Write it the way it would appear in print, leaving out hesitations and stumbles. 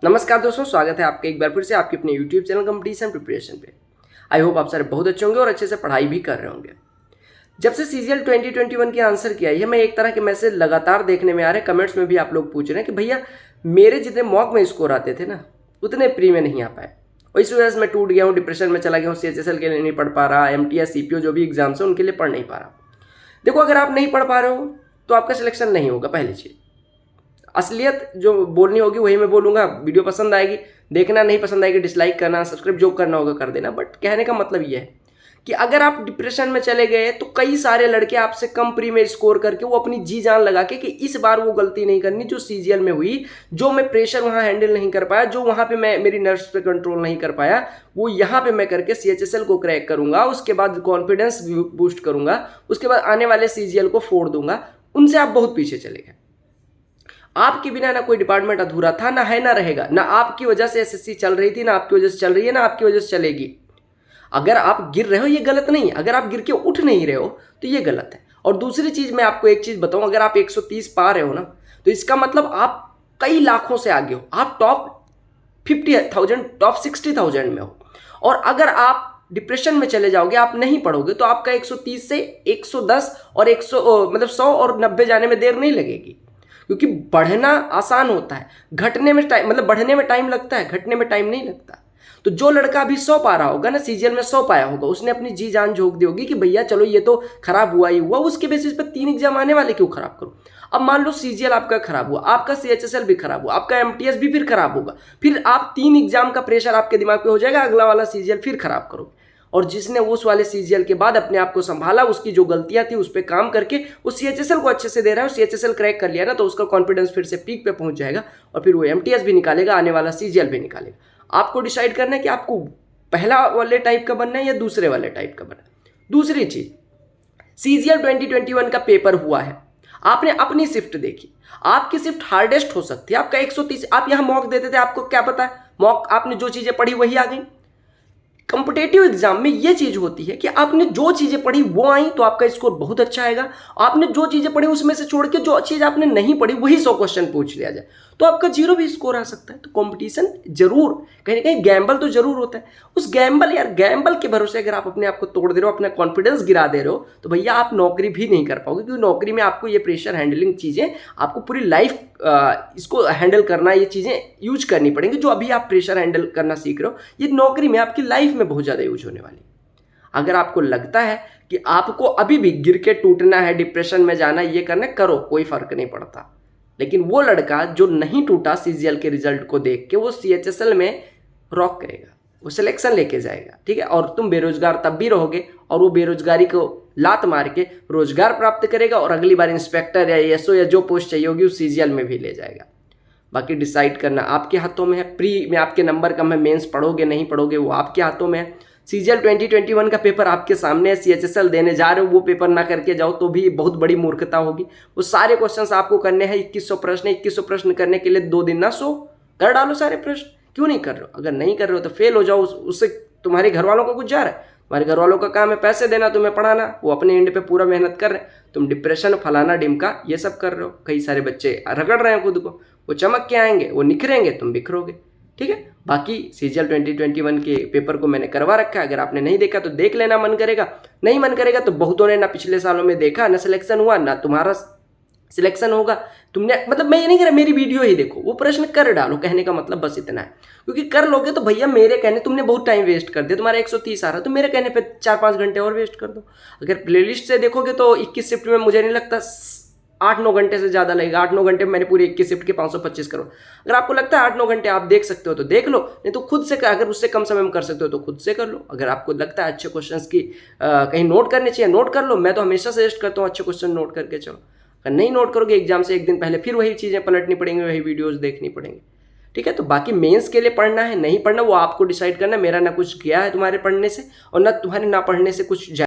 नमस्कार दोस्तों, स्वागत है आपके एक बार फिर से आपके अपने YouTube चैनल कंपटीशन प्रिपरेशन पे। आई होप आप सारे बहुत अच्छे होंगे और अच्छे से पढ़ाई भी कर रहे होंगे। जब से CGL 2021 की आंसर की आई है, मैं एक तरह के मैसेज लगातार देखने में आ रहे हैं। कमेंट्स में भी आप लोग पूछ रहे हैं कि भैया मेरे जितने मॉक में स्कोर आते थे ना, उतने प्री में नहीं आ पाए और इस वजह से मैं टूट गया हूँ, डिप्रेशन में चला गया हूँ, CHSL के लिए नहीं पढ़ पा रहा, MTS CPO जो भी एग्जाम्स है उनके लिए पढ़ नहीं पा रहा। देखो, अगर आप नहीं पढ़ पा रहे हो तो आपका सिलेक्शन नहीं होगा। पहली चीज़, असलियत जो बोलनी होगी वही मैं बोलूँगा। वीडियो पसंद आएगी देखना, नहीं पसंद आएगी डिसलाइक करना, सब्सक्राइब जो करना होगा कर देना। बट कहने का मतलब ये है कि अगर आप डिप्रेशन में चले गए तो कई सारे लड़के आपसे कम प्री में स्कोर करके वो अपनी जी जान लगा के कि इस बार वो गलती नहीं करनी जो CGL में हुई, जो मैं प्रेशर वहाँ हैंडल नहीं कर पाया, जो वहाँ पे मैं मेरी नर्व्स पे कंट्रोल नहीं कर पाया, वो यहाँ पे मैं करके CHSL को क्रैक करूँगा, उसके बाद कॉन्फिडेंस बूस्ट करूँगा, उसके बाद आने वाले CGL को फोड़ दूंगा। उनसे आप बहुत पीछे चले गए। आपके बिना ना कोई डिपार्टमेंट अधूरा था, ना है ना रहेगा। ना आपकी वजह से SSC चल रही थी, ना आपकी वजह से चल रही है, ना आपकी वजह से चलेगी। अगर आप गिर रहे हो ये गलत नहीं है, अगर आप गिर के उठ नहीं रहे हो तो ये गलत है। और दूसरी चीज मैं आपको एक चीज बताऊं, अगर आप 130 पा रहे हो ना तो इसका मतलब आप कई लाखों से आगे हो, आप टॉप 50,000 टॉप 60,000 में हो। और अगर आप डिप्रेशन में चले जाओगे, आप नहीं पढ़ोगे, तो आपका 130 से 110 और 100 मतलब 100 और 90 जाने में देर नहीं लगेगी। क्योंकि बढ़ना आसान होता है, घटने में टाइम मतलब बढ़ने में टाइम लगता है, घटने में टाइम नहीं लगता। तो जो लड़का अभी 100 पा रहा होगा ना, CGL में 100 पाया होगा, उसने अपनी जी जान झोंक दी होगी कि भैया चलो ये तो खराब हुआ ही हुआ, उसके बेसिस पर 3 एग्जाम आने वाले क्यों खराब करो। अब मान लो CGL आपका खराब हुआ, आपका CHSL भी खराब हुआ, आपका MTS भी फिर खराब होगा, फिर आप 3 एग्जाम का प्रेशर आपके दिमाग पे हो जाएगा, अगला वाला CGL फिर खराब करोगे। और जिसने उस वाले CGL के बाद अपने आप को संभाला, उसकी जो गलतियां थी उस पर काम करके उस CHSL को अच्छे से दे रहा है, CHSL क्रैक कर लिया ना, तो उसका कॉन्फिडेंस फिर से पीक पे पहुंच जाएगा और फिर वो MTS भी निकालेगा, आने वाला CGL भी निकालेगा। आपको डिसाइड करना है कि आपको पहला वाले टाइप का बनना है या दूसरे वाले टाइप का बनना है। दूसरी चीज, CGL 2021 का पेपर हुआ है, आपने अपनी शिफ्ट देखी, आपकी शिफ्ट हार्डेस्ट हो सकती है। आपका 130, आप यहां मॉक देते थे, आपको क्या पता है, मॉक आपने जो चीजें पढ़ी वही आ गई। कॉम्पिटेटिव एग्जाम में ये चीज होती है कि आपने जो चीजें पढ़ी वो आई तो आपका स्कोर बहुत अच्छा आएगा। आपने जो चीजें पढ़ी उसमें से छोड़ के जो चीज आपने नहीं पढ़ी वही 100 क्वेश्चन पूछ लिया जाए तो आपका 0 भी स्कोर आ सकता है। तो कंपटीशन जरूर, कहीं ना कहीं गैम्बल तो जरूर होता है। उस गैम्बल के भरोसे अगर आप अपने आप को तोड़ दे रहे हो, अपना कॉन्फिडेंस गिरा दे रहे हो, तो भैया आप नौकरी भी नहीं कर पाओगे। क्योंकि नौकरी में आपको ये प्रेशर हैंडलिंग चीजें आपको पूरी लाइफ इसको हैंडल करना, ये चीजें यूज करनी पड़ेंगी। जो अभी आप प्रेशर हैंडल करना सीख रहे हो, ये नौकरी में आपकी लाइफ में बहुत ज्यादा यूज होने वाली। अगर आपको लगता है कि आपको अभी भी गिर के टूटना है, डिप्रेशन में जाना, ये करना, करो, कोई फर्क नहीं पड़ता। लेकिन वो लड़का जो नहीं टूटा CGL के रिजल्ट को देख के, वो CHSL में रॉक करेगा, वो सिलेक्शन लेके जाएगा, ठीक है। और तुम बेरोजगार तब भी रहोगे और वो बेरोजगारी को लात मार के रोजगार प्राप्त करेगा और अगली बार इंस्पेक्टर या SO या जो पोस्ट चाहिए होगी उस CGL में भी ले जाएगा। बाकी डिसाइड करना आपके हाथों में है। प्री में आपके नंबर कम है, मेंस पढ़ोगे नहीं पढ़ोगे वो आपके हाथों में है। CGL 2021 का पेपर आपके सामने है, CHSL देने जा रहे हो, वो पेपर ना करके जाओ तो भी बहुत बड़ी मूर्खता होगी। वो सारे क्वेश्चंस आपको करने हैं, 2100 प्रश्न। 2100 प्रश्न करने के लिए 2 दिन ना सो, कर डालो सारे प्रश्न। क्यों नहीं कर रहे हो? अगर नहीं कर रहे हो तो फेल हो जाओ, उससे तुम्हारे घर वालों को कुछ जा रहा है? तुम्हारे घर वालों का काम है पैसे देना, तुम्हें पढ़ाना, वो अपने एंड पे पूरा मेहनत कर रहे हैं। तुम डिप्रेशन, फलाना डिमका ये सब कर रहे हो। कई सारे बच्चे रगड़ रहे हैं खुद को, वो चमक के आएंगे, वो निखरेंगे, तुम बिखरोगे, ठीक है। बाकी CGL 2021 के पेपर को मैंने करवा रखा है, अगर आपने नहीं देखा तो देख लेना, मन करेगा। नहीं मन करेगा तो बहुतों ने ना पिछले सालों में देखा, ना सिलेक्शन हुआ, ना तुम्हारा सिलेक्शन होगा। तुमने मतलब मैं ये नहीं कह रहा मेरी वीडियो ही देखो, वो प्रश्न कर डालो, कहने का मतलब बस इतना है। क्योंकि कर लोगे तो भैया मेरे कहने, तुमने बहुत टाइम वेस्ट कर दिया, तुम्हारा 130 आ रहा है तो मेरे कहने पे 4-5 घंटे और वेस्ट कर दो। अगर प्लेलिस्ट से देखोगे तो 21 शिफ्ट में मुझे नहीं लगता 8-9 घंटे से ज़्यादा लगेगा। 8-9 घंटे में मैंने पूरी 21 शिफ्ट के 525 करोड़। अगर आपको लगता है 8-9 घंटे आप देख सकते हो तो देख लो, नहीं तो खुद से, अगर उससे कम समय में कर सकते हो तो खुद से कर लो। अगर आपको लगता है अच्छे क्वेश्चंस की कहीं नोट करने चाहिए, नोट कर लो। मैं तो हमेशा सजेस्ट करता हूँ अच्छे क्वेश्चन नोट करके चलो। अगर नहीं नोट करोगे, एग्जाम से एक दिन पहले फिर वही चीज़ें पलटनी पड़ेंगी, वही वीडियोस देखनी पड़ेंगी, ठीक है। तो बाकी मेंस के लिए पढ़ना है नहीं पढ़ना वो आपको डिसाइड करना है। मेरा ना कुछ गया है तुम्हारे पढ़ने से और ना तुम्हारे ना पढ़ने से कुछ